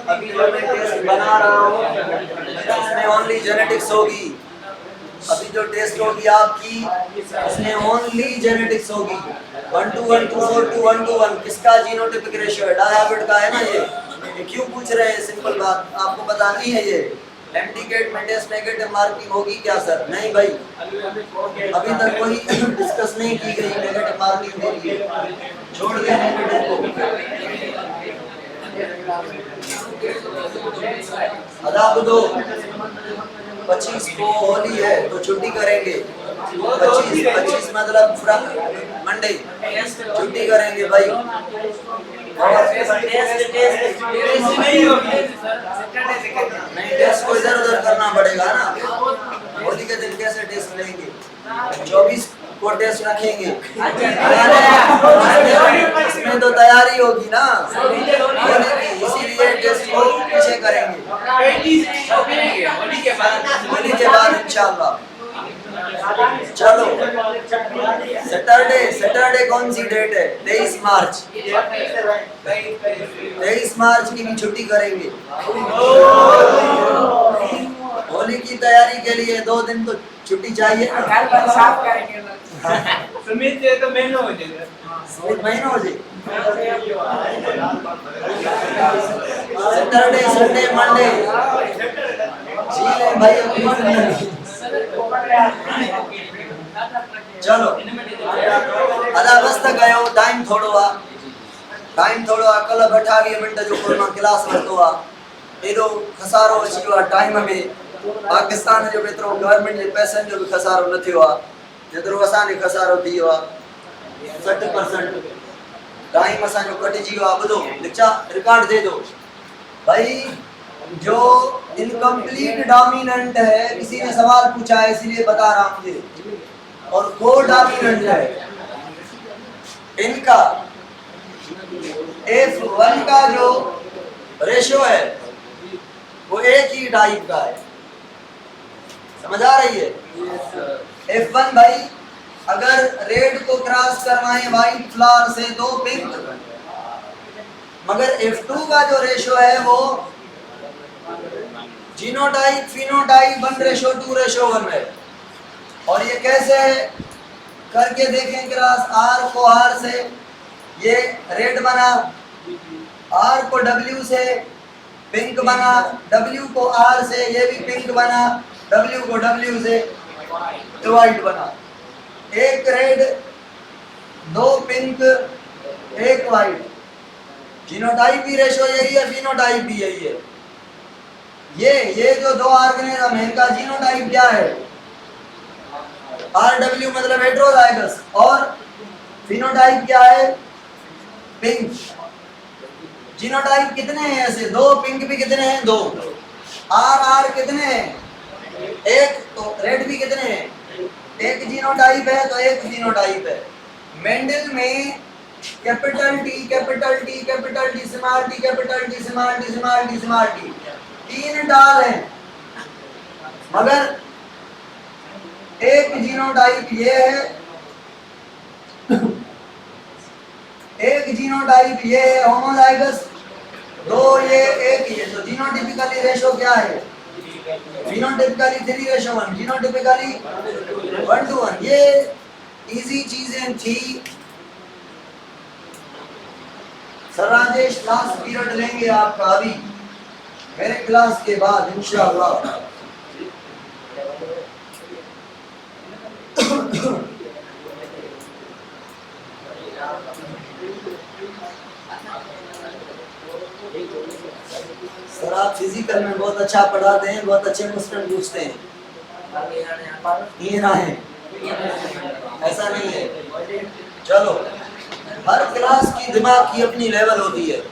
अभी जो मैं टेस्ट बना रहा हूँ इसमें ओनली जेनेटिक्स होगी। अभी जो टेस्ट होगी आपकी इसमें ओनली जेनेटिक्स होगी। 1 to 1 to 4 to 1 to 1 किसका जीनोटाइपिक रेशियो है? डायबिट का है ना। ये क्यों पूछ रहे हैं? सिंपल बात आपको बतानी है। ये एमडीकेट में टेस्ट नेगेटिव मार्किंग होगी क्या सर? नहीं भाई, अभी तक कोई डिस्कस नहीं की गई नेगेटिव मार्किंग के लिए। छोड़ दें नेगेटिव को। अदाब दो 25 को होली है तो छुट्टी करेंगे। 25 मतलब मंडे छुट्टी करेंगे भाई। नहीं, टेस्ट को इधर उधर करना पड़ेगा ना। होली के दिन कैसे टेस्ट लेंगे? 24 को टेस्ट रखेंगे। इसमें तो तैयारी होगी ना होली की, इसीलिए टेस्ट को पीछे करेंगे होली के बाद इंशाल्लाह। चलो सैटरडे कौन सी डेट है? 23 मार्च। 23 मार्च की भी छुट्टी करेंगे। होली की तैयारी के लिए 2 दिन तो छुट्टी चाहिए ना। सुमित ये तो महीनों हो जाए। सुमित महीनों हो जाए। सैटरडे संडे मंडे जी ले भाई अपनी। चलो अदा बस तक गयो टाइम थोड़ो कल 28 मिनट जो कोरोना क्लास वरतो आ एडो खसारो अची वियो टाइम में। पाकिस्तान जो एतिरो गवर्नमेंट जे पैसनि जो भी खसारो न थियो आ जेतिरो असांखे खसारो थी वियो आहे। 60% टाइम असांजो कटिजी वियो आहे। ॿुधो लिखा रिकॉर्ड दे दो भाई। जो इनकम्प्लीट डोमिनेंट है, किसी ने सवाल पूछा है इसीलिए बता रहा हूँ ये। और को डोमिनेंट है इनका F1 का जो रेशियो है वो एक ही टाइप का है। समझ आ रही है? F1 भाई अगर रेड को क्रॉस करवाएं व्हाइट फ्लावर से तो पिंक, मगर F2 का जो रेशियो है वो जीनोटाइप फिनोटाइप 1:2:1 है। और ये कैसे है करके देखें। क्रॉस R को R से ये रेड बना, R को W से पिंक बना, W को R से ये भी पिंक बना, W को W से व्हाइट बना। एक रेड 2 पिंक 1 व्हाइट। जीनोटाइप भी रेशियो यही है, फिनोटाइप भी यही है। ये जो 2 ऑर्गेनिज्म है इनका जीनोटाइप क्या है? RW मतलब हेटेरोजाइगस। और फिनोटाइप क्या है? पिंक। जीनोटाइप कितने हैं ऐसे? 2। पिंक भी कितने हैं? 2। R कितने हैं? 1। तो रेड भी कितने हैं? 1 जीनोटाइप है तो 1 फिनोटाइप है। मेंडल में capital T capital T capital T small t capital T small t small t small t 3 डाल हैं, मगर एक जीनोटाइप ये है, एक जीनोटाइप ये है होमोजाइगस, 2 ये 1 ये। तो जीनोटिपिकली रेशियो क्या है? Phenotypically 3:1, genotypically 1:1। ये इजी चीजें थी। सर राजेश लास्ट पीरियड लेंगे आपका अभी मेरे क्लास के बाद इंशाअल्लाह। सर आप फिजिकल में बहुत अच्छा पढ़ाते हैं, बहुत अच्छे क्वेश्चन पूछते हैं। ये ना है ऐसा नहीं है। चलो हर क्लास की दिमाग की अपनी लेवल होती है।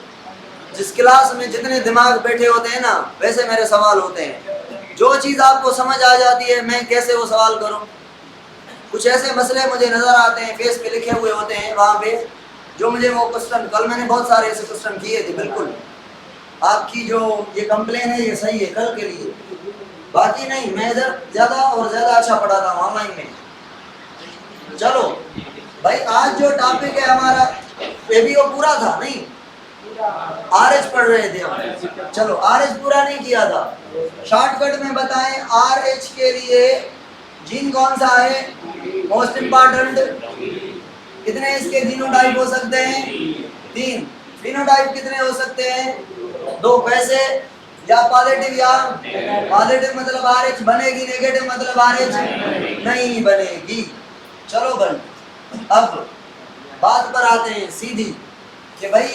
जिस क्लास में जितने दिमाग बैठे होते हैं ना वैसे मेरे सवाल होते हैं। जो चीज़ आपको समझ आ जाती है मैं कैसे वो सवाल करूं। कुछ ऐसे मसले मुझे नज़र आते हैं फेस पे लिखे हुए होते हैं वहाँ पे, जो मुझे वो क्वेश्चन, कल मैंने बहुत सारे ऐसे क्वेश्चन किए थे। बिल्कुल आपकी जो ये कंप्लेन है ये सही है कल के लिए, बाकी नहीं। मैं इधर ज़्यादा और ज़्यादा अच्छा पढ़ाता हूँ ऑनलाइन में। चलो भाई आज जो टॉपिक है हमारा ये भी वो पूरा था नहीं, RH पढ़ रहे थे हम। चलो RH पूरा नहीं किया था, शॉर्टकट में बताएं RH के लिए जीन कौन सा है मोस्ट इंपॉर्टेंट। कितने इसके जीनोटाइप हो सकते हैं? 3। फिनोटाइप कितने हो सकते हैं? 2। कैसे? या पॉजिटिव या पॉजिटिव मतलब RH बनेगी, नेगेटिव मतलब RH नहीं बनेगी। चलो भाई, अब बात पर आते हैं सीधी कि भाई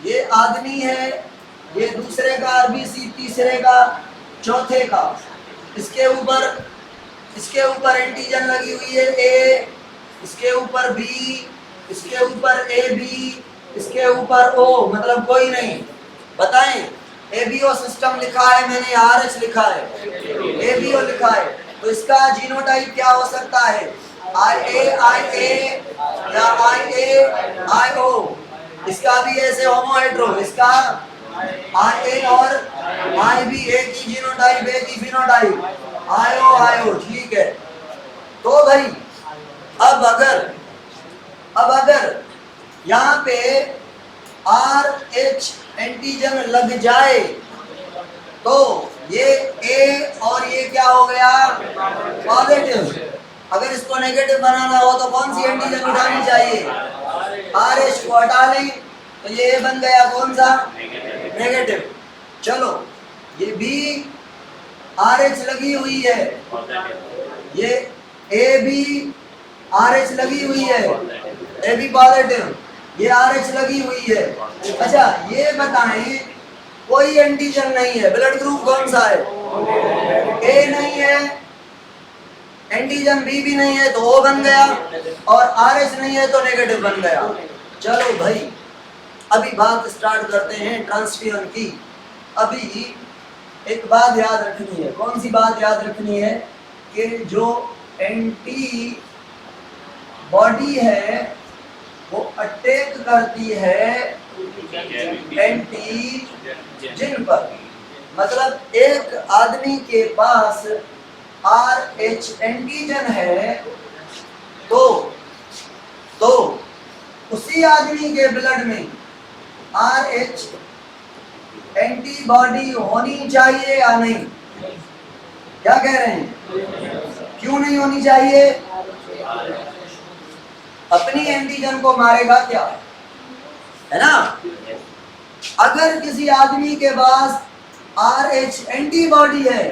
ये आदमी है, ये दूसरे का RBC, तीसरे का, चौथे का, इसके ऊपर एंटीजन लगी हुई है A, इसके ऊपर B, इसके ऊपर AB, इसके ऊपर O, मतलब कोई नहीं। बताएं, ABO सिस्टम लिखा है मैंने, RH लिखा है, ABO लिखा है, तो इसका जीनोटाइप क्या हो सकता है? IA या IO। इसका भी ऐसे होमो हेटेरो, इसका IA और IB एक ही जीनोटाइप, एक ही फिनोटाइप, IO। ठीक है। तो भाई अब अगर यहाँ पे RH एंटीजन लग जाए तो ये A और ये क्या हो गया? पॉजिटिव। अगर इसको नेगेटिव बनाना हो तो कौन सी एंटीजन उठानी चाहिए? RH को हटा लें तो ये A बन गया कौन सा? नेगेटिव। चलो ये B RH लगी हुई है, ये AB RH लगी हुई है, AB पॉजिटिव, ये RH लगी हुई है। अच्छा ये बताएं, कोई एंटीजन नहीं है, ब्लड ग्रुप कौन सा है? A नहीं है, एंटीजन B भी नहीं है तो O बन गया, और RH नहीं है तो नेगेटिव बन गया। चलो भाई अभी बात स्टार्ट करते हैं ट्रांसफ्यूजन की। अभी एक बात याद रखनी है। कौन सी बात याद रखनी है? कि जो एंटी बॉडी है वो अटैक करती है एंटीजन पर। मतलब एक आदमी के पास RH एंटीजन है तो उसी आदमी के ब्लड में RH एंटीबॉडी होनी चाहिए या नहीं? क्या कह रहे हैं? क्यों नहीं होनी चाहिए? अपनी एंटीजन को मारेगा क्या, है ना? अगर किसी आदमी के पास RH एंटीबॉडी है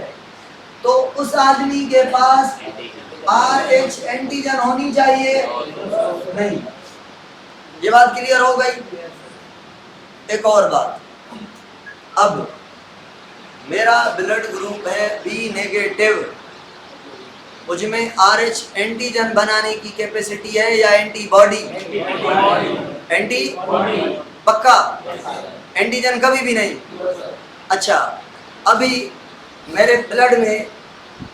तो उस आदमी के पास RH एंटीजन होनी चाहिए नहीं। ये बात क्लियर हो गई? एक और बात, अब मेरा ब्लड ग्रुप है B नेगेटिव, मुझमें RH एंटीजन बनाने की कैपेसिटी है या एंटीबॉडी? एंटी पक्का, एंटीजन कभी भी नहीं। अच्छा अभी मेरे ब्लड में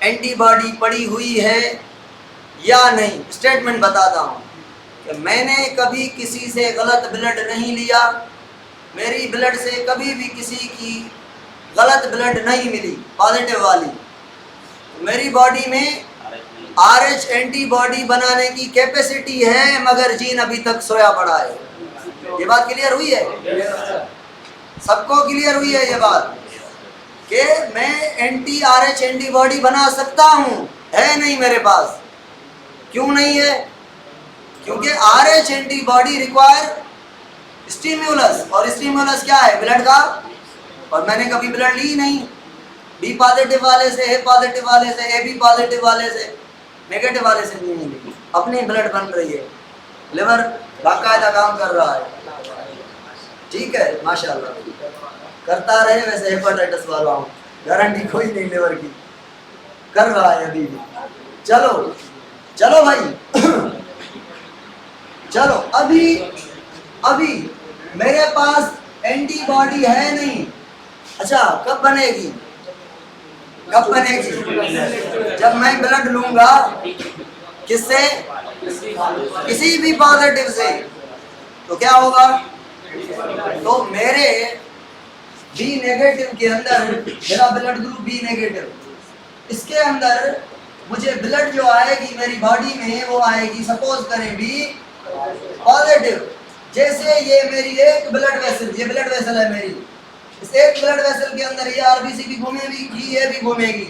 एंटीबॉडी पड़ी हुई है या नहीं? स्टेटमेंट बताता हूँ कि मैंने कभी किसी से गलत ब्लड नहीं लिया, मेरी ब्लड से कभी भी किसी की गलत ब्लड नहीं मिली पॉजिटिव वाली, मेरी बॉडी में RH एंटीबॉडी बनाने की कैपेसिटी है, मगर जीन अभी तक सोया पड़ा है। ये बात क्लियर हुई है? सबको क्लियर हुई है ये बात कि मैं RH एंटीबॉडी बना सकता हूँ, है नहीं मेरे पास। क्यों नहीं है? क्योंकि RH एंटीबॉडी रिक्वायर स्टिम्युलस, और स्टिम्युलस क्या है? ब्लड का। और मैंने कभी ब्लड ली नहीं, B पॉजिटिव वाले से, A पॉजिटिव वाले से, AB पॉजिटिव वाले से, नेगेटिव वाले से नहीं ली। अपनी ब्लड बन रही है, लिवर बाकायदा काम कर रहा है। ठीक है, माशाल्लाह करता रहे। वैसे हेपेटाइटिस वाला हूँ, गारंटी कोई नहीं लिवर की, कर रहा है अभी भी। चलो भाई चलो अभी मेरे पास एंटीबॉडी है नहीं। अच्छा कब बनेगी? जब मैं ब्लड लूंगा किससे? किसी भी पॉजिटिव से, तो क्या होगा? तो मेरे B नेगेटिव के अंदर, मेरा ब्लड ग्रुप B नेगेटिव, इसके अंदर मुझे ब्लड जो आएगी मेरी बॉडी में वो आएगी, सपोज करें B पॉजिटिव। जैसे ये मेरी एक ब्लड वेसल, ये ब्लड वेसल है मेरी, इस एक ब्लड वेसल के अंदर ये आरबीसी भी घूमेगी, ये भी घूमेगी,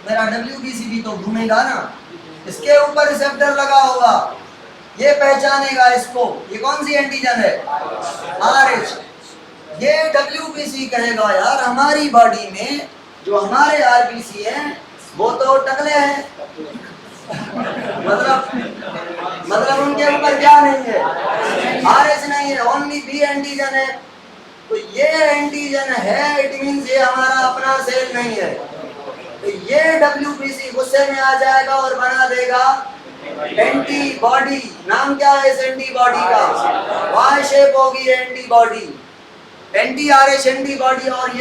मेरा डब्ल्यूबीसी भी तो घूमेगा ना। इसके ऊपर रिसेप्टर लगा होगा, ये पहचानेगा इसको, ये कौन सी एंटीजन है, आरएच। ये डब्ल्यूबीसी कहेगा यार हमारी बॉडी में जो हमारे आरबीसी हैं वो तो टकले हैं, मतलब उनके ऊपर क्या नहीं है, आरएच नहीं है, ओनली बी एंटीजन है। तो ये एंटीजन है, इट मींस ये हमारा अपना सेल नहीं है। तो ये डब्ल्यूबीसी गुस्से में आ जाएगा और बना देगा एंटीबॉडी। नाम क्या है इस एंटीबॉडी का, वाई शेप होगी एंटीबॉडी, एंटी आरएच एंटीबॉडी। और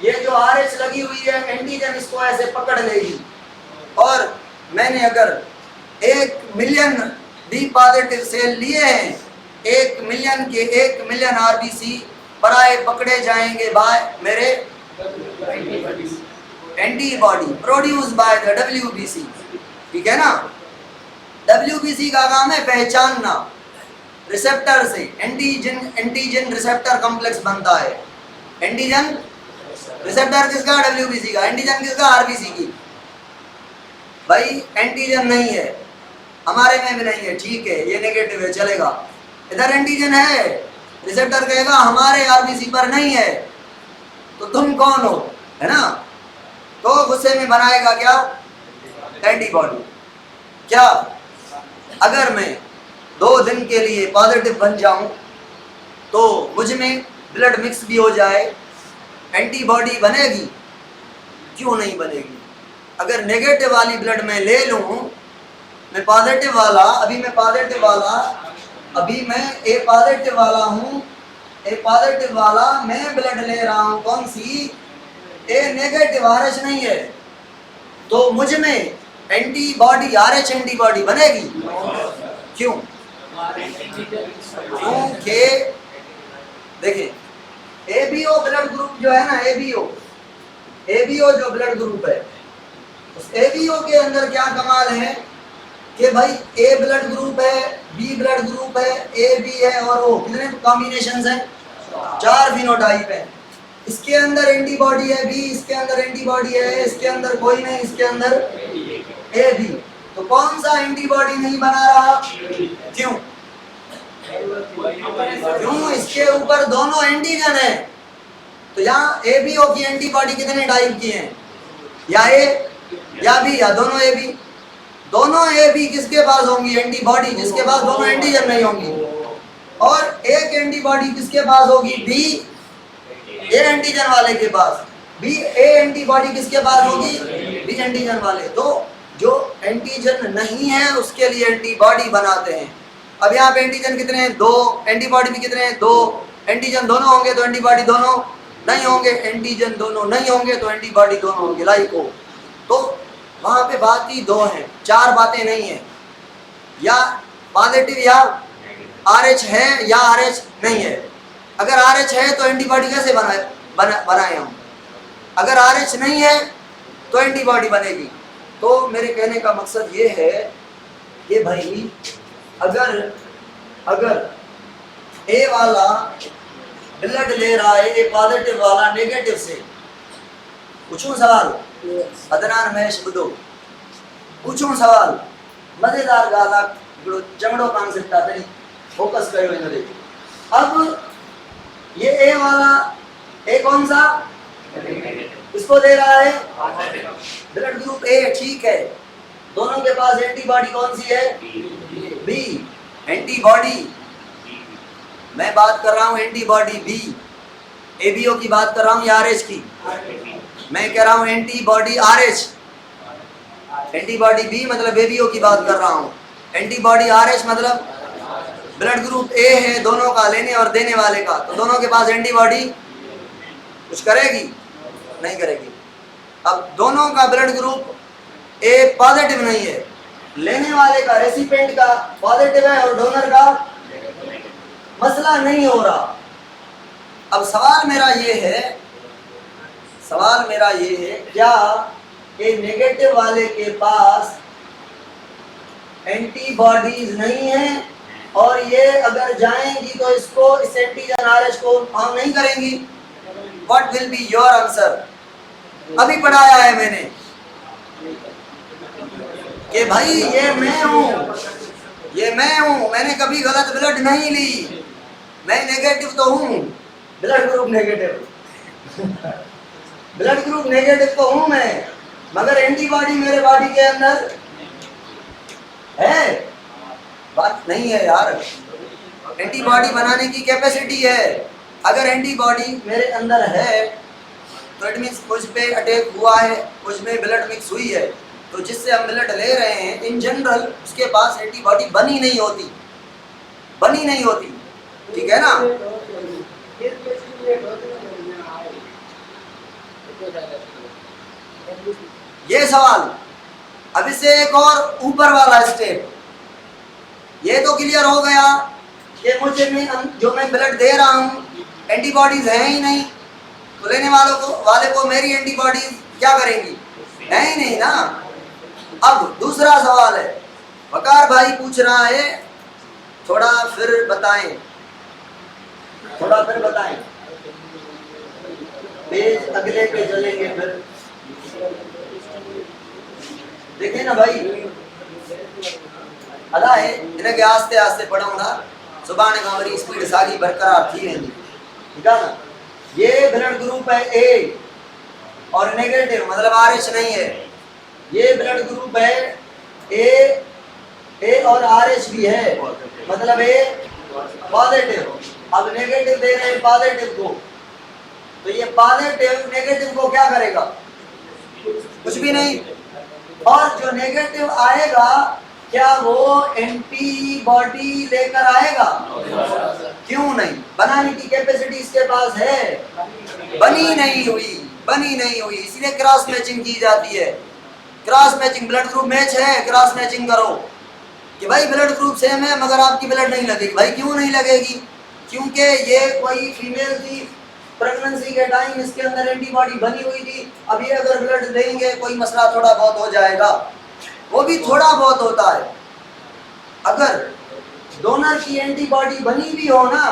ये जो आरएच लगी हुई है एंटीजन इसको ऐसे पकड़ लेगी। और मैंने अगर 1 मिलियन बी पॉजिटिव सेल लिए हैं, 1 मिलियन के 1 मिलियन आरबीसी पराए पकड़े जाएंगे बाय मेरे antibody produce by the WBC. ठीक है ना। डब्ल्यूबीसी का काम है पहचानना, रिसेप्टर से एंटीजन रिसेप्टर कॉम्प्लेक्स बनता है। एंटीजन रिसेप्टर किसका, डब्ल्यूबीसी का, एंटीजन किसका, आरबीसी की। भाई एंटीजन नहीं है, हमारे में भी नहीं है, ठीक है, ये नेगेटिव है, चलेगा। इधर एंटीजन है, रिसेप्टर कहेगा हमारे आरबीसी पर नहीं है, तो तुम कौन हो, है ना। तो गुस्से में बनाएगा क्या, एंटीबॉडी। क्या अगर मैं 2 दिन के लिए पॉजिटिव बन जाऊं तो मुझ में ब्लड मिक्स भी हो जाए, एंटीबॉडी बनेगी, क्यों नहीं बनेगी। अगर नेगेटिव वाली ब्लड मैं ले लूं, मैं पॉजिटिव वाला, अभी मैं पॉजिटिव वाला, अभी मैं ए पॉजिटिव वाला हूं, ए पॉजिटिव वाला मैं ब्लड ले रहा हूं, कौन सी, ए नेगेटिव, आरएच नहीं है, तो मुझ में एंटीबॉडी आरएच एंटीबॉडी बनेगी, क्यों, क्योंकि देखिए एबीओ ब्लड ग्रुप जो है ना, एबीओ जो ब्लड ग्रुप है, उस एबीओ के अंदर क्या कमाल है कि भाई ए ब्लड ग्रुप है, बी ब्लड ग्रुप है, ए बी है और ओ, कितने कॉम्बिनेशंस हैं, 4 फिनोटाइप है। इसके अंदर एंटीबॉडी है बी, इसके अंदर एंटीबॉडी है, इसके अंदर कोई नहीं, इसके अंदर ए बी। तो कौन सा एंटीबॉडी नहीं बना रहा, क्यों, क्यों, इसके ऊपर दोनों एंटीजन है। तो यहाँ ए बी ओ की एंटीबॉडी कितने टाइप की हैं, या ए या बी, या दोनों ए बी। दोनों ए बी किसके पास होंगी एंटीबॉडी, जिसके पास दोनों एंटीजन नहीं होंगी। और एक एंटीबॉडी किसके पास होगी, बी ए एंटीजन वाले के पास, बी ए एंटीबॉडी किसके पास होगी, बी एंटीजन वाले। तो जो एंटीजन नहीं है उसके लिए एंटीबॉडी बनाते हैं। अब यहाँ पे एंटीजन कितने हैं, 2, एंटीबॉडी भी कितने हैं, 2। एंटीजन दोनों होंगे तो एंटीबॉडी दोनों नहीं होंगे, एंटीजन दोनों नहीं होंगे तो एंटीबॉडी दोनों होंगे, लाइक हो। तो वहां पे बात ही 2 हैं, 4 बातें नहीं है, या पॉजिटिव या आरएच है या आरएच नहीं है। अगर आरएच है तो एंटीबॉडी कैसे बनाए हम, अगर आरएच नहीं है तो एंटीबॉडी बनेगी। तो मेरे कहने का मकसद ये है कि भाई अगर ए वाला ब्लड ले रहा है, ए पॉजिटिव वाला नेगेटिव से, पूछूं सवाल, अदनान महेश बुद्धो पूछूं सवाल, मजेदार गाला चमड़ो कॉन्सेप्ट आता फोकस करो इन्होंने। अब ये ए वाला, ए कौन सा, इसको दे रहा है ब्लड ग्रुप ए, ठीक है, दोनों के पास एंटीबॉडी कौन सी है, बी एंटीबॉडी। मैं बात कर रहा हूं एंटीबॉडी बी, एबीओ की बात कर रहा हूं या आरएच की, मैं कह रहा हूं एंटीबॉडी आरएच, एंटीबॉडी बी मतलब एबीओ की बात कर रहा हूं, एंटीबॉडी आरएच मतलब ब्लड ग्रुप ए है दोनों का, लेने और देने वाले का, तो दोनों के पास एंटीबॉडी कुछ करेगी, नहीं करेगी। अब दोनों का ब्लड ग्रुप ए पॉजिटिव नहीं है, लेने वाले का, रेसिपिएंट का पॉजिटिव है और डोनर का मसला नहीं हो रहा। अब सवाल मेरा ये है, क्या ये नेगेटिव वाले के पास एंटीबॉडीज नहीं है और ये अगर जाएंगी तो इसको इस एंटीजन आरएच को हार्म नहीं करेंगी। What will be your answer? अभी पढ़ाया है मैंने कि भाई ये मैं हूं, ये मैं हूं, मैंने कभी गलत ब्लड नहीं ली, मैं नेगेटिव तो हूं, blood group negative blood group negative तो हूं मैं, मगर एंटीबॉडी मेरे बॉडी के अंदर है। बात नहीं है यार, एंटीबॉडी बनाने की कैपेसिटी है। अगर एंटीबॉडी मेरे अंदर है तो इट मींस कुछ पे अटैक हुआ है, कुछ में ब्लड मिक्स हुई है, तो जिससे हम ब्लड ले रहे हैं इन जनरल उसके पास एंटीबॉडी बनी नहीं होती, बनी नहीं होती, ठीक है ना। ये सवाल, अब इससे एक और ऊपर वाला स्टेप, ये तो क्लियर हो गया कि मुझे में जो मैं ब्लड दे रहा हूँ एंटीबॉडीज है ही नहीं, तो लेने वाले को मेरी एंटीबॉडीज क्या करेंगी, है ही नहीं ना। अब दूसरा सवाल है, वकार भाई पूछ रहा है थोड़ा फिर बताएं, थोड़ा फिर बताएं, पेज अगले पे चलेंगे फिर। देखें ना भाई, अदा है इन्हें के आस्ते आस्ते पढ़ाऊंगा, सुबह ने हमारी स्पीड सारी बरकरार थी रहेंगी, ठीक है ना। ये ब्लड ग्रुप है ए और नेगेटिव मतलब आरएच नहीं है, ये ब्लड ग्रुप है ए और आरएच भी है, मतलब ए पॉजिटिव। अब नेगेटिव दे रहे हैं पॉजिटिव को, तो ये पॉजिटिव नेगेटिव को क्या करेगा, कुछ भी नहीं। और जो नेगेटिव आएगा क्या वो एंटीबॉडी लेकर आएगा, क्यों नहीं, बनाने की कैपेसिटी इसके पास है, बनी नहीं हुई, बनी नहीं हुई, इसलिए क्रॉस मैचिंग की जाती है। Cross matching, blood group match है, क्रॉस मैचिंग करो कि भाई ब्लड ग्रुप सेम है मगर आपकी ब्लड नहीं लगेगी। भाई क्यों नहीं लगेगी, क्योंकि ये कोई फीमेल थी, प्रेगनेंसी के टाइम इसके अंदर एंटीबॉडी बनी हुई थी, अब ये अगर ब्लड देंगे कोई मसला थोड़ा बहुत हो जाएगा, वो भी थोड़ा बहुत होता है। अगर डोनर की एंटीबॉडी बनी भी हो ना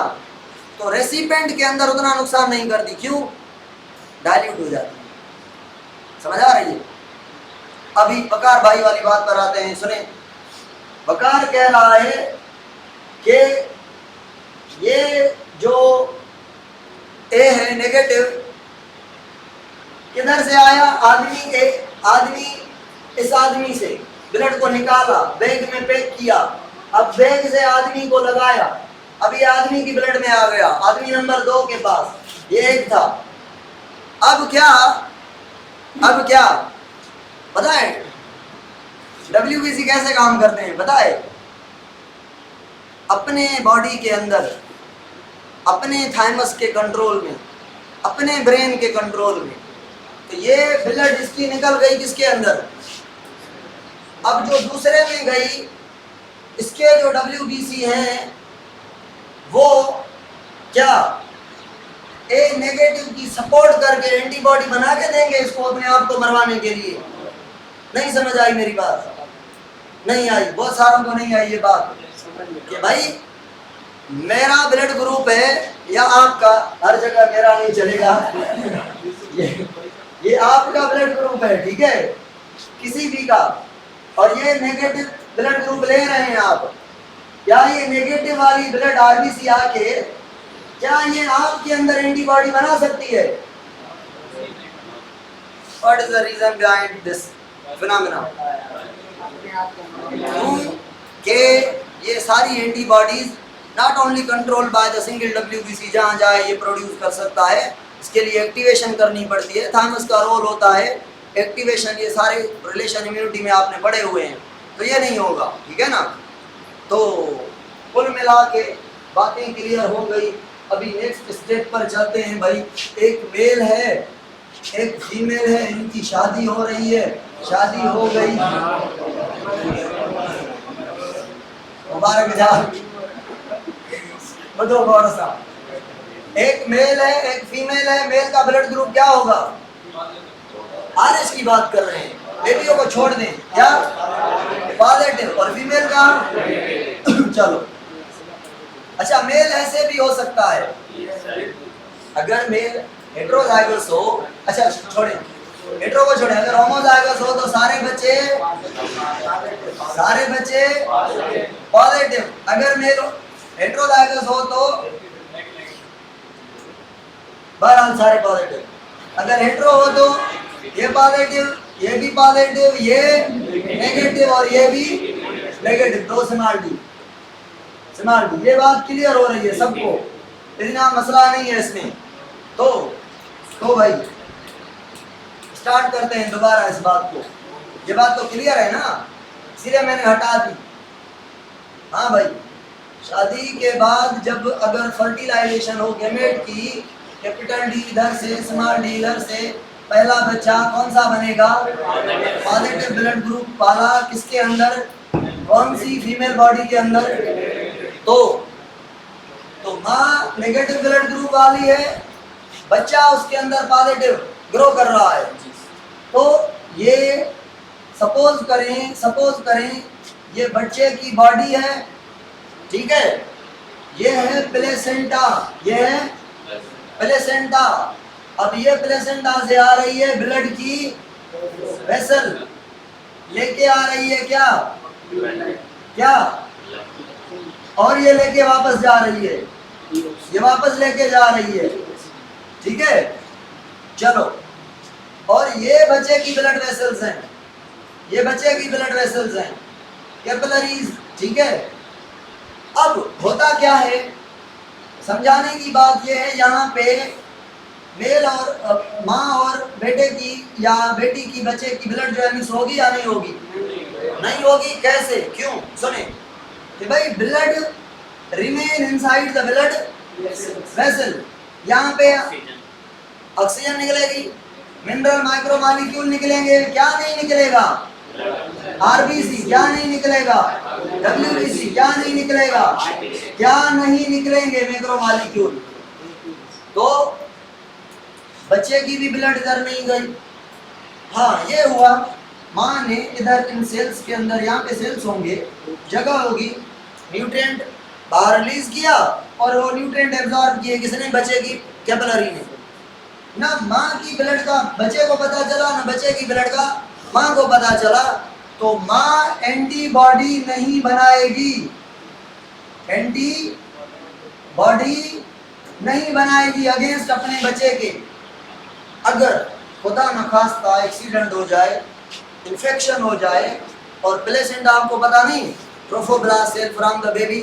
तो रेसिपिएंट के अंदर उतना नुकसान नहीं करती, क्यों, डाइल्यूट हो जाती है। समझ आ रही है। अभी वकार भाई वाली बात पर आते हैं, सुने। वकार कह रहा है कि ये जो ए है नेगेटिव किधर से आया, आदमी इस आदमी से ब्लड को निकाला, बैग में पैक किया, अब बैग से आदमी को लगाया, अब ये आदमी की ब्लड में आ गया, आदमी नंबर 2 के पास, ये एक था। अब क्या बताए, डब्ल्यूबीसी कैसे काम करते हैं बताए, अपने बॉडी के अंदर, अपने थाइमस के कंट्रोल में, अपने ब्रेन के कंट्रोल में, तो ये ब्लड इसकी निकल गई किसके अंदर, अब जो दूसरे में गई इसके जो डब्ल्यूबीसी हैं वो क्या ए नेगेटिव की सपोर्ट करके एंटीबॉडी बना के देंगे इसको अपने आप को मरवाने के लिए। नहीं समझ आई मेरी बात, नहीं आई, बहुत सारों को नहीं आई ये बात कि भाई मेरा ब्लड ग्रुप है या आपका, हर जगह मेरा नहीं चलेगा ये आपका ब्लड ग्रुप है, ठीक है, किसी भी का, और ये नेगेटिव ब्लड ग्रुप ले रहे हैं आप, क्या ये नेगेटिव वाली ब्लड आरबीसी आके क्या ये आपके अंदर एंटीबॉडी बना सकती है? What is the reason behind this phenomena? कि ये सारी antibodies not only controlled by the single WBC, जहाँ जाए ये प्रोड्यूस कर सकता है, इसके लिए एक्टिवेशन करनी पड़ती है, थाइमस का रोल होता है, एक्टिवेशन, ये सारे रिलेशन इम्यूनिटी में आपने पढ़े हुए हैं, तो ये नहीं होगा, ठीक है ना। तो कुल मिला के बातें क्लियर हो गई। अभी नेक्स्ट स्टेप पर चलते हैं भाई। एक मेल है, एक फीमेल है, इनकी शादी हो रही है, शादी हो गई, मुबारक जा, बताओ गौर सा। एक मेल है, एक फीमेल है, मेल का ब्लड ग्रुप क्या होगा, आरएच की बात कर रहे हैं, बेबियों को छोड़ दें, क्या पॉजिटिव, और फीमेल का चलो अच्छा, मेल ऐसे भी हो सकता है, अगर मेल हेटेरोजाइगस हो, अच्छा छोड़े, हेटेरो को छोड़े, अगर होमोजाइगस हो तो सारे बच्चे पॉजिटिव। अगर मेल हेटेरोजाइगस हो तो बहरहाल सारे पॉजिटिव। अगर हेटेरो हो तो ये पॉजिटिव, ये भी पॉजिटिव, ये नेगेटिव और ये भी नेगेटिव, दो सिमिलरिटी। ये बात क्लियर हो रही है सबको, इतना मसला नहीं है इसमें। तो भाई स्टार्ट करते हैं दोबारा इस बात को। ये बात तो क्लियर है ना, इसीलिए मैंने हटा दी। हाँ भाई, शादी के बाद जब अगर फर्टिलाइजेशन हो गैमेट की, कैपिटल डी इधर से, स्मॉल डी इधर से, पहला बच्चा कौन सा बनेगा? पॉजिटिव ब्लड ग्रुप वाला। किसके अंदर? कौन सी फीमेल बॉडी के अंदर? तो माँ नेगेटिव ब्लड ग्रुप वाली है, बच्चा उसके अंदर पॉजिटिव ग्रो कर रहा है। तो ये सपोज करें ये बच्चे की बॉडी है, ठीक है, ये है प्लेसेंटा, ये है प्लेसेंटा। अब ये प्लेसेंटा से आ रही है ब्लड की वेसल, लेके आ रही है क्या और ये लेके वापस जा रही है, ये वापस लेके जा रही है, ठीक है। चलो, और ये बच्चे की ब्लड वेसल्स हैं, ये बच्चे की ब्लड वेसल्स हैं, कैपिलरीज, ठीक है। अब होता क्या है, समझाने की बात यह है, यहाँ पे मेल और माँ और बेटे की या बेटी की बच्चे की ब्लड जो है मिक्स होगी या नहीं होगी? नहीं होगी। कैसे? क्यों? सुने कि भाई blood remain inside the blood vessel, यहाँ पे ऑक्सीजन निकलेगी, मिनरल माइक्रो मॉलिक्यूल निकलेंगे, क्या नहीं निकलेगा? आरबीसी, क्या नहीं निकलेगा? डब्ल्यूबीसी, क्या नहीं निकलेगा? क्या नहीं निकलेंगे? Macro molecule. तो बच्चे की भी ब्लड इधर नहीं गई। हाँ, ये हुआ, माँ ने इधर इन सेल्स के अंदर, यहाँ पे सेल्स होंगे, जगह होगी, न्यूट्रिएंट बाहर रिलीज किया और वो न्यूट्रिएंट एब्जॉर्ब किए किसने? बच्चे की कैपिलरी ने। ना माँ की ब्लड का बच्चे को पता चला, ना बच्चे की ब्लड का माँ को पता चला, तो माँ एंटीबॉडी नहीं बनाएगी, अगेंस्ट अपने बच्चे के। अगर खुदा न खास्ता एक्सीडेंट हो जाए, इन्फेक्शन हो जाए, और प्लेसेंटा आपको पता नहीं, trophoblast cell from the baby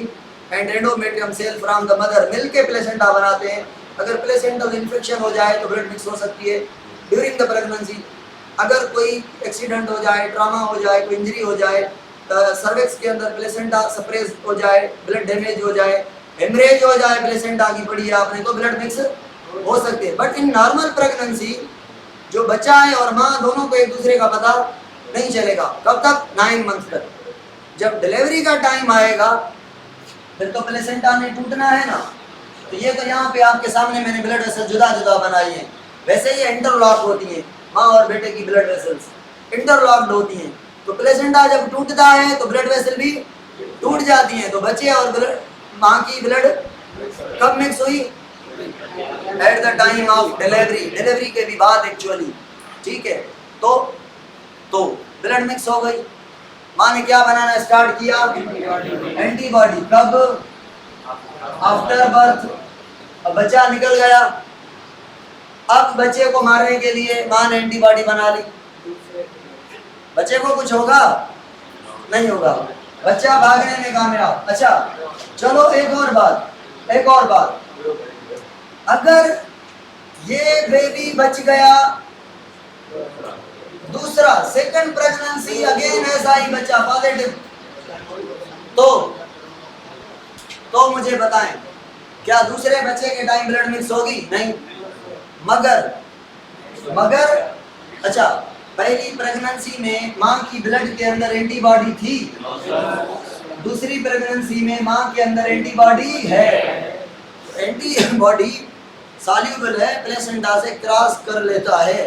and endometrium cell from the mother मिलके प्लेसेंटा बनाते हैं। अगर प्लेसेंटल इन्फेक्शन हो जाए तो ब्लड मिक्स हो सकती है ड्यूरिंग द प्रेगनेंसी। अगर कोई एक्सीडेंट हो जाए, ट्रॉमा हो जाए, कोई इंजरी हो जाए, सर्विक्स के अंदर प्लेसेंटा सप्रेस हो जाए, ब्लड डैमेज हो जाए, हेमरेज हो जाए, प्लेसेंटा की पड़ी है आपने, तो ब्लड मिक्स हो सकते हैं। बट इन नॉर्मल प्रेगनेंसी जो बच्चा है और माँ दोनों को एक दूसरे का पता नहीं चलेगा। कब तक? 9 मंथ तक। जब डिलीवरी का टाइम आएगा फिर तो प्लेसेंटा ने टूटना है ना। तो ये तो यहाँ पे आपके सामने मैंने ब्लड वेसल जुदा जुदा बनाई है, वैसे ही इंटरलॉक होती है, माँ और बेटे की ब्लड वेसल्स इंटरलॉक्ड होती हैं। तो प्लेसेंटा जब टूटता है तो ब्लड वेसल भी टूट जाती हैं। तो बच्चे और माँ की ब्लड कब मिक्स हुई? At the time of delivery के भी बाद एक्चुअली, ठीक है। तो ब्लड मिक्स हो गई, माँ ने क्या बनाना स्टार्ट किया? एंटीबॉडी। कब? After birth. अब बच्चा निकल गया, अब बच्चे को मारने के लिए माँ ने एंटीबॉडी बना ली। बच्चे को कुछ होगा? नहीं होगा, बच्चा भागने में कामयाब। अच्छा चलो, एक और बात, अगर ये बेबी बच गया, दूसरा सेकंड प्रेगनेंसी अगेन ऐसा ही बच्चा पॉजिटिव, तो मुझे बताएं, क्या दूसरे बच्चे के टाइम ब्लड मिक्स होगी? नहीं। मगर अच्छा, पहली प्रेगनेंसी में माँ की ब्लड के अंदर एंटीबॉडी थी, दूसरी प्रेगनेंसी में माँ के अंदर एंटीबॉडी है। एंटीबॉडी सॉल्यूबल है, प्लेसेंटा से क्रॉस कर लेता है।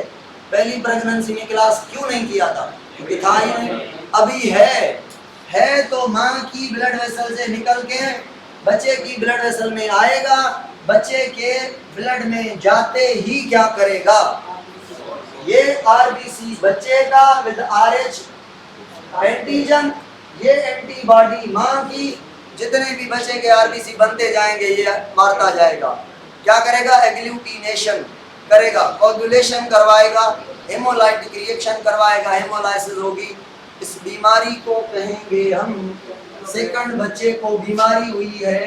पहली प्रेगनेंसी में क्रॉस क्यों नहीं किया था? क्योंकि था ही नहीं। अभी है तो माँ की ब्लड वेसल से निकल के बच्चे की ब्लड वेसल में आएगा, बच्चे के ब्लड में जाते ही क्या करेगा, ये आरबीसी बच्चे का विद आरएच एंटीजन, ये एंटीबॉडी मां की, जितने भी बच्चे के आरबीसी बनते जाएंगे ये मारता जाएगा। क्या करेगा, एग्लूटिनेशन करेगा, कोगुलेशन करवाएगा, हेमोलाइटिक रिएक्शन करवाएगा, हेमोलाइसिस होगी। इस बीमारी को कहेंगे हम, सेकंड बच्चे को बीमारी हुई है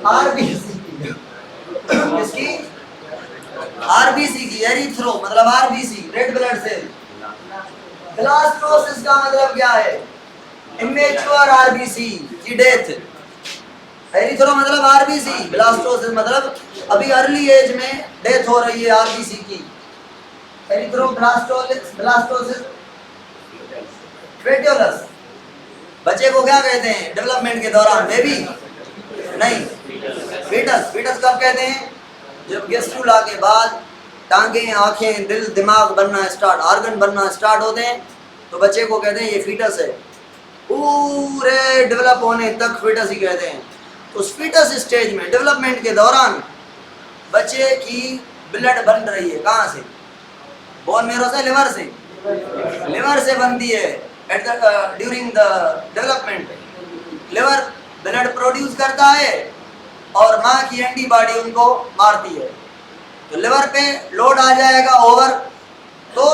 आरबीसी की, किसकी, आरबीसी की, एरिथ्रो मतलब RBC, red blood cell. Blastosis का मतलब क्या है, इमेच्योर आरबीसी की डेथ। एरिथ्रो मतलब आरबीसी, ब्लास्टोसिस मतलब अभी अर्ली एज में डेथ हो रही है आरबीसी की। एरिथ्रोब्लास्टोसिस फेटुलस, बच्चे को क्या कहते हैं डेवलपमेंट के दौरान, बेबी नहीं, फीटस। फीटस कब कहते हैं, जब गेस्ट्रुला के बाद टांगे, आंखें, दिल, दिमाग बनना स्टार्ट, ऑर्गन बनना स्टार्ट होते हैं, तो बच्चे को कहते हैं ये फीटस है। पूरे डेवलप होने तक फीटस ही कहते हैं। उस फीटस स्टेज में, डेवलपमेंट के दौरान बच्चे की ब्लड बन रही है, कहाँ से, बोन मेरो से, लिवर से, लिवर से बनती है। At the during the development liver blood produce करता है और माँ की एंटीबॉडी उनको मारती है, तो लिवर पे लोड आ जाएगा ओवर। तो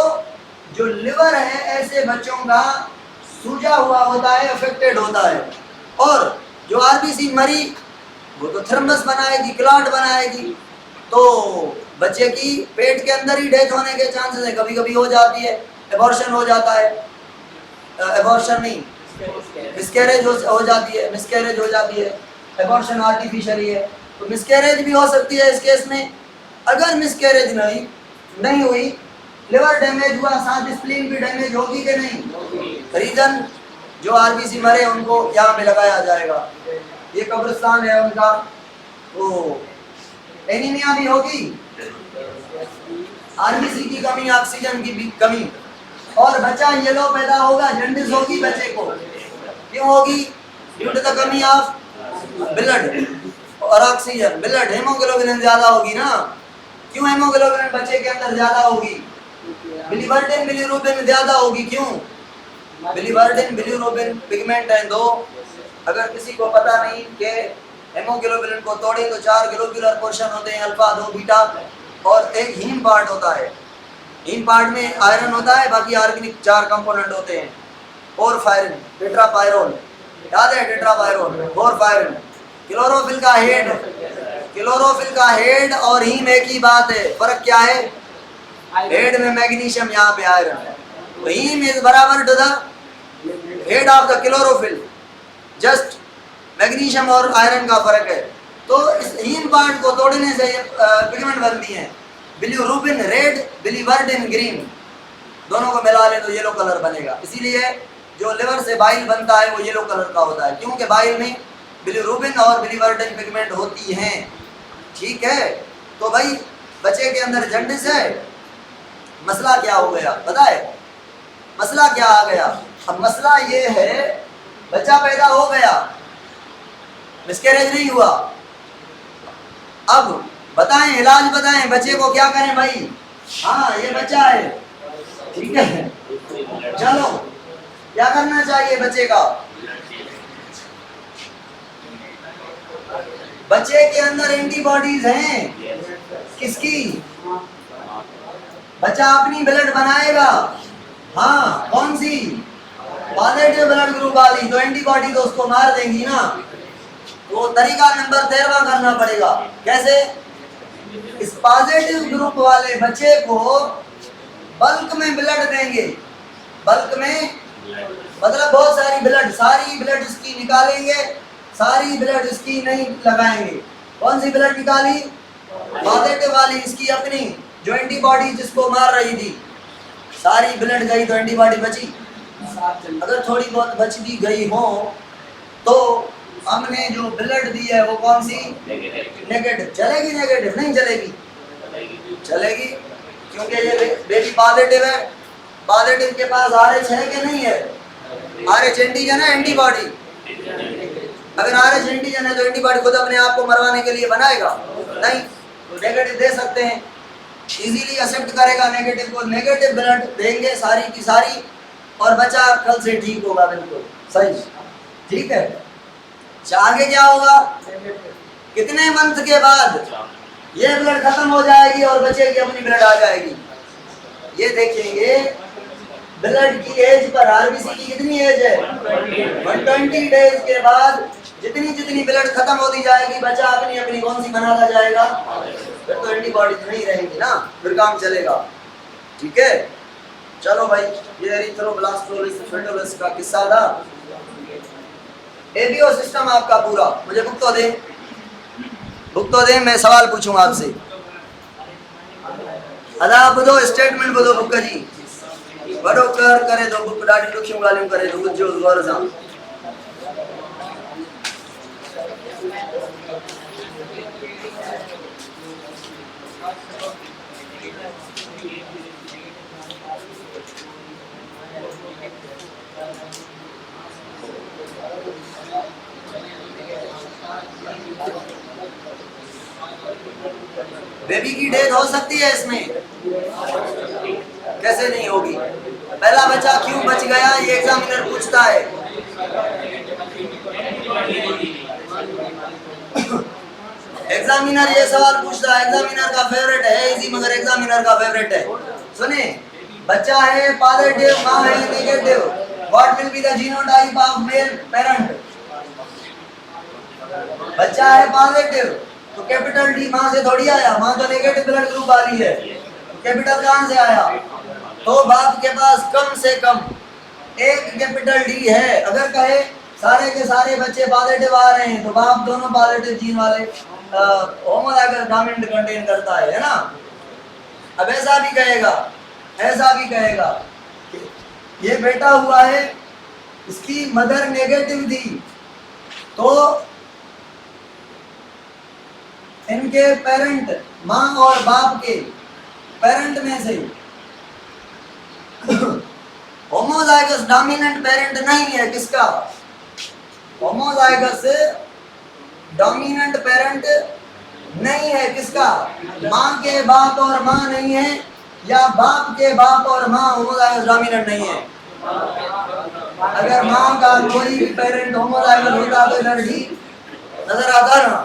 जो लिवर है ऐसे बच्चों का सूजा हुआ होता है, अफेक्टेड होता है, और जो आरबीसी मरी वो तो थर्मस बनाएगी, क्लॉट बनाएगी, तो बच्चे की पेट के अंदर ही डेथ होने के चांसेस है, कभी कभी हो जाती है, एबॉर्शन हो जाता है, एबॉर्शन नहीं, मिसकैरेज हो जाती है, मिसकैरेज हो जाती है, एबॉर्शन आर्टिफिशियली है, तो मिसकैरेज भी हो सकती है इस केस में। अगर मिसकैरेज नहीं हुई, लिवर डैमेज हुआ, साथ स्प्लीन भी डैमेज होगी कि नहीं, रीजन जो आरबीसी मरे उनको यहाँ पे लगाया जाएगा, ये कब्रिस्तान है उनका। तो एनीमिया भी होगी, आरबीसी की कमी, ऑक्सीजन की भी कमी, और बच्चा येलो पैदा होगा, जंडिस होगी बच्चे को, क्यों होगी, ड्यू टू द कमी ऑफ ब्लड और ऑक्सीजन। ब्लड हेमोग्लोबिन ज्यादा होगी ना, क्यों हेमोग्लोबिन बच्चे के अंदर ज्यादा होगी, बिलीवर्डिन बिलीरुबिन ज्यादा होगी, क्यों, बिलीवर्डिन बिलीरुबिन पिगमेंट है दो। अगर किसी को पता नहीं कि हेमोग्लोबिन को तोड़े तो 4 ग्लोब्यूलर पोर्शन होते हैं, अल्फा, 2 बीटा, और एक हीम पार्ट होता है। हीम पार्ट में आयरन होता है, बाकी ऑर्गेनिक 4 कंपोनेंट होते हैं, पोरफायरिन, टेट्रापायरोन, याद है टेट्रापायरोन, पोरफायरिन, क्लोरोफिल का हेड, क्लोरोफिल का हेड और हीम एक ही बात है, फर्क क्या है, हेड में मैग्नीशियम, यहाँ पे आयरन है, तो हीम इज बराबर to the head of the chlorophyll, just magnesium और आयरन का फर्क है। तो इस हीम पार्ट को तोड़ने से पिगमेंट बनती हैं, बिलीरुबिन रेड, बिलीवर्डिन ग्रीन, दोनों को मिला ले तो येलो कलर बनेगा। इसीलिए जो लिवर से बाइल बनता है वो येलो कलर का होता है, क्योंकि बाइल में बिलीरुबिन और बिलीवर्डिन पिगमेंट होती हैं, ठीक है। तो भाई बच्चे के अंदर जंडिस है, मसला क्या हो गया पता है, मसला क्या आ गया, अब मसला ये है बच्चा पैदा हो गया, मिसकैरेज नहीं हुआ, अब बताएं, इलाज बताएं, बच्चे को क्या करें भाई, हाँ ये बच्चा है, ठीक है, चलो क्या करना चाहिए बच्चे का, बच्चे के अंदर एंटीबॉडीज हैं, किसकी, बच्चा अपनी ब्लड बनाएगा, हाँ कौन सी, पॉजिटिव ब्लड ग्रुप वाली, तो एंटीबॉडी तो उसको मार देंगी ना। तो तरीका नंबर 13 करना पड़ेगा, कैसे, इस पॉजिटिव ग्रुप वाले बच्चे को बल्क में ब्लड देंगे, बल्क में मतलब बहुत सारी ब्लड, सारी ब्लड इसकी निकालेंगे, सारी ब्लड इसकी नहीं लगाएंगे, कौन सी ब्लड निकाली, पॉजिटिव वाली, इसकी अपनी जो एंटीबॉडी जिसको मार रही थी, सारी ब्लड गई तो एंटीबॉडी बची, अगर थोड़ी बहुत बच भी गई हो तो हमने जो ब्लड दी है वो कौन सी, नेगेटिव, चलेगी, नेगेटिव नहीं चलेगी, चलेगी, क्योंकि ये बेबी पॉजिटिव है, पॉजिटिव के पास आरएच है कि नहीं है, आरएच एंटीजन है, एंटीबॉडी, अगर RH एंटीजन है तो एंटीबॉडी खुद अपने आप को मरवाने के लिए बनाएगा नहीं, नेगेटिव दे सकते हैं, इजीली एक्सेप्ट करेगा नेगेटिव को, नेगेटिव ब्लड देंगे सारी की सारी और बच्चा कल से ठीक होगा, बिल्कुल सही, ठीक है। आगे क्या होगा, कितने मंथ के बाद ये ब्लड खत्म हो जाएगी और बच्चे की अपनी ब्लड आ जाएगी। ये देखेंगे ब्लड की एज पर, आरबीसी की कितनी एज है 120 डेज के बाद जितनी जितनी ब्लड खत्म होती जाएगी बच्चा अपनी अपनी कौन सी बनाता जाएगा, फिर तो एंटीबॉडीज नहीं रहेंगी ना, फिर काम चलेगा, ठीक है। चलो भाई, ये एरिथ्रोब्लास्टोसिस फेटोसिस का किस्सा था। एबीओ सिस्टम आपका पूरा, मुझे बुक तो दे, मैं सवाल पूछूंगा आपसे। अदा बुधो स्टेटमेंट बुधो बुक जी बड़ो कर करे दो बुक डाडी लुखियों गालियों करे दो बुझो गौर सां। बेबी की डेथ हो सकती है इसमें, कैसे नहीं होगी, पहला बच्चा क्यों बच गया ये एग्जामिनर पूछता है। एग्जामिनर ये सवाल पूछता है, एग्जामिनर का फेवरेट है इजी, मगर एग्जामिनर का फेवरेट है। सुने, बच्चा है पॉजिटिव, मां है negative, what will be the genotype of male parent. बच्चा है पॉजिटिव तो कैपिटल डी मां से थोड़ी आया, मां तो नेगेटिव ब्लड ग्रुप वाली है, कैपिटल कहां से आया, तो बाप के पास कम से कम एक कैपिटल डी है। अगर कहे सारे के सारे बच्चे पॉजिटिव आ रहे हैं तो बाप दोनों पॉजिटिव जीन वाले होमोजाइगस डोमिनेंट कंटेन करता है ना। अब ऐसा भी कहेगा, ऐसा भी कहेगा ये बेटा हुआ है इसकी मदर नेगेटिव थी तो इनके पेरेंट मां और बाप के पेरेंट में से होमोजाइगस डोमिनेंट पेरेंट नहीं है, किसका, होमोजाइगस डोमिनेंट पेरेंट नहीं है, किसका, मां के बाप और मां नहीं है, या बाप के बाप और मां होमोजाइगस डोमिनेंट नहीं है। अगर मां का कोई भी पेरेंट होमोजाइगस होता तो इधर ठीक नजर आता ना।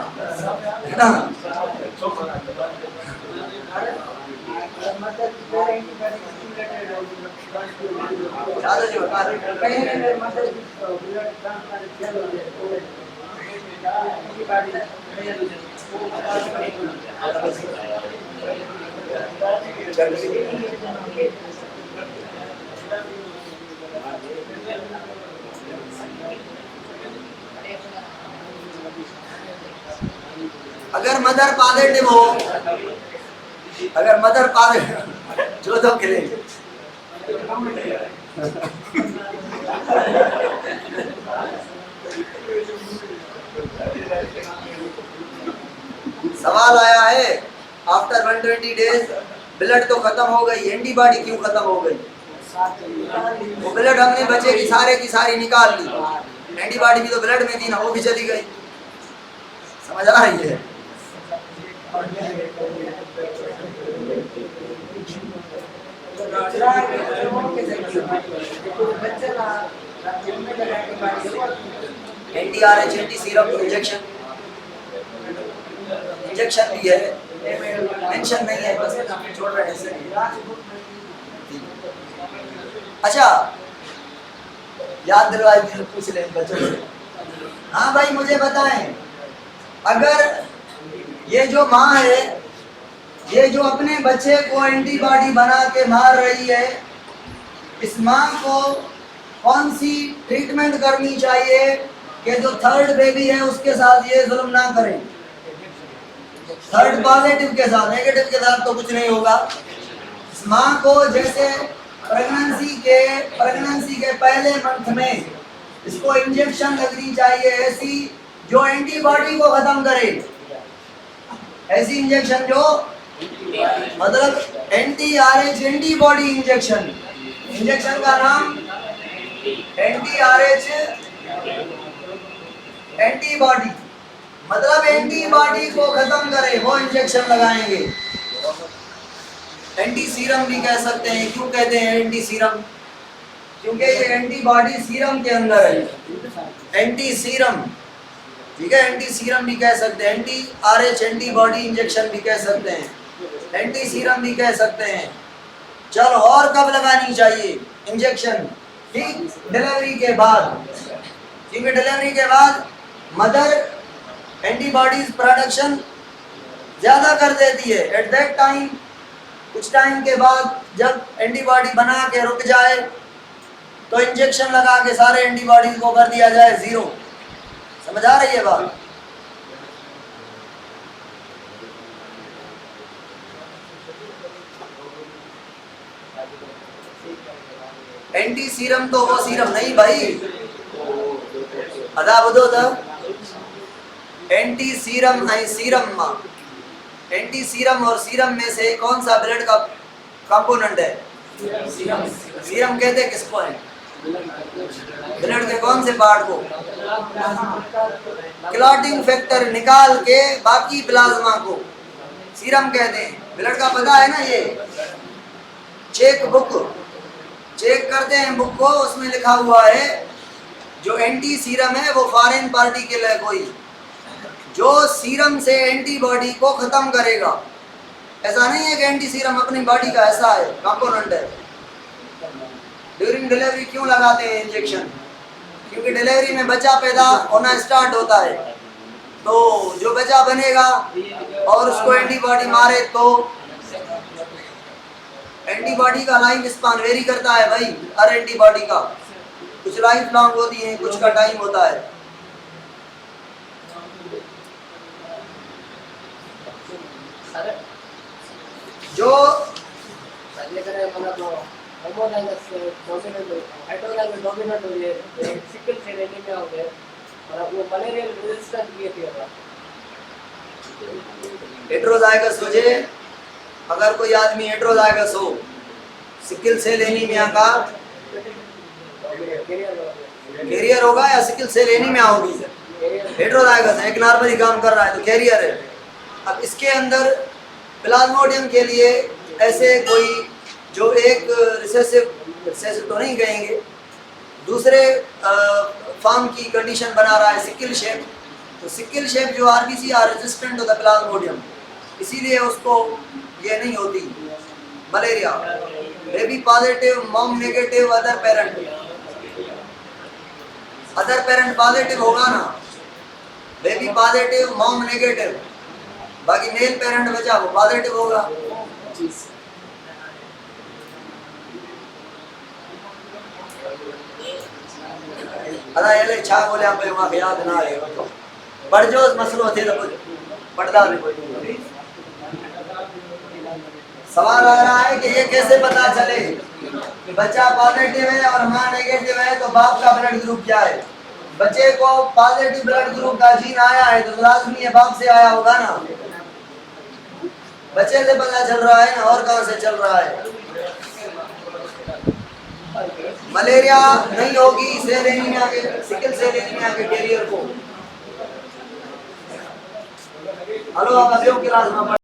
अगर मदर पॉजिटिव हो, अगर मदर पॉजिटिव जो तो खिले सवाल आया है आफ्टर 120 डेज ब्लड तो खत्म हो गई, एंटीबॉडी क्यों खत्म हो गई। वो ब्लड हमने बच्चे की सारी निकाल ली, एंटीबॉडी भी तो ब्लड में थी ना, वो भी चली गई। समझ आ रही है। एंटी-आरएच एंटी सीरम इंजेक्शन भी है, मेंशन नहीं है, बस छोड़ रहे हैं। अच्छा याद दिलवाई पूछ ले बच्चों से। हाँ भाई मुझे बताएं, अगर ये जो माँ है ये जो अपने बच्चे को एंटीबॉडी बना के मार रही है, इस माँ को कौन सी ट्रीटमेंट करनी चाहिए कि जो थर्ड बेबी है उसके साथ ये जुल्म ना करें। थर्ड पॉजिटिव के साथ, नेगेटिव के साथ तो कुछ नहीं होगा। इस माँ को जैसे प्रेगनेंसी के पहले मंथ में इसको इंजेक्शन लगनी चाहिए, ऐसी जो एंटीबॉडी को खत्म करे, ऐसी इंजेक्शन जो मतलब एंटी-आरएच एंटीबॉडी इंजेक्शन, इंजेक्शन का नाम एंटी-आरएच एंटीबॉडी, मतलब एंटीबॉडी को खत्म करे वो इंजेक्शन लगाएंगे। एंटी सीरम भी कह सकते हैं। क्यों कहते हैं एंटी सीरम? क्योंकि ये एंटीबॉडी सीरम के अंदर है। एंटी सीरम, ठीक है, एंटी सीरम भी कह सकते हैं, एंटी आरएच एंटीबॉडी इंजेक्शन भी कह सकते हैं, एंटी सीरम भी कह सकते हैं। चलो, और कब लगानी चाहिए इंजेक्शन? ठीक, डिलीवरी के बाद। क्योंकि डिलीवरी के बाद मदर एंटीबॉडीज प्रोडक्शन ज़्यादा कर देती है। एट दैट टाइम, कुछ टाइम के बाद जब एंटीबॉडी बना के रुक जाए तो इंजेक्शन लगा के सारे एंटीबॉडीज को कर दिया जाए जीरो। समझ आ रही है बात? एंटी सीरम तो वो सीरम नहीं भाई, अदा बुधो था। एंटी सीरम है सीरम मां। एंटी सीरम और सीरम में से कौन सा ब्लड का कंपोनेंट है? सीरम कहते हैं किसको है? ब्लड के कौन से पार्ट को? क्लॉटिंग फैक्टर निकाल के बाकी प्लाज्मा को सीरम कहते हैं। ब्लड का पता है ना, ये चेक बुक चेक करते हैं बुक को, उसमें लिखा हुआ है जो एंटी सीरम है वो फॉरेन पार्टिकल है कोई, जो सीरम से एंटीबॉडी को खत्म करेगा। ऐसा नहीं है कि एंटी सीरम अपनी बॉडी का ऐसा है कंपोनेंट है। ड्यूरिंग डिलीवरी क्यों लगाते हैं इंजेक्शन? क्योंकि डिलीवरी में बच्चा पैदा होना स्टार्ट होता है, तो जो बच्चा बनेगा और उसको एंटीबॉडी मारे तो एंटीबॉडी का लाइफ स्पान वेरी करता है भाई। हर एंटीबॉडी का कुछ लाइफ लॉन्ग होती है, कुछ का टाइम होता है। जो हेट्रोजाइगस हो जाए, अगर कोई आदमी हेट्रोजाइगस हो, सिकल सेल एनीमिया का कैरियर होगा या सिकल सेल एनीमिया होगी? हेट्रोजाइगस है, एक नॉर्मली काम कर रहा है तो कैरियर है। अब इसके अंदर प्लाज्मोडियम के लिए ऐसे कोई जो एक रिसेसिव तो नहीं कहेंगे, दूसरे फॉर्म की कंडीशन बना रहा है सिकल शेप, तो सिकल शेप जो आरबीसी आर रेजिस्टेंट होता है प्लाज्मोडियम, इसीलिए उसको ये नहीं होती malaria. Baby positive, mom negative, other parent positive होगा ना, बेबी पॉजिटिव, मॉम नेगेटिव, बाकी मेल पेरेंट बचा वो पॉजिटिव होगा। अदा ये छा बोले आप वहां याद ना आए पढ़ जो मसलो थे तो पढ़दा भी कोई। सवाल आ रहा है कि ये कैसे पता चले कि बच्चा पॉजिटिव है और मां नेगेटिव है, तो बाप का ब्लड ग्रुप क्या है? बच्चे को पॉजिटिव ब्लड ग्रुप का जीन आया है तो लाजमी है बाप से आया होगा ना, बच्चे से पता चल रहा है ना, और कहां से चल रहा है? मलेरिया नहीं होगी सेल एनीमिया के, सिकल सेल एनीमिया के कैरियर को। हेलो आप अभी क्लास में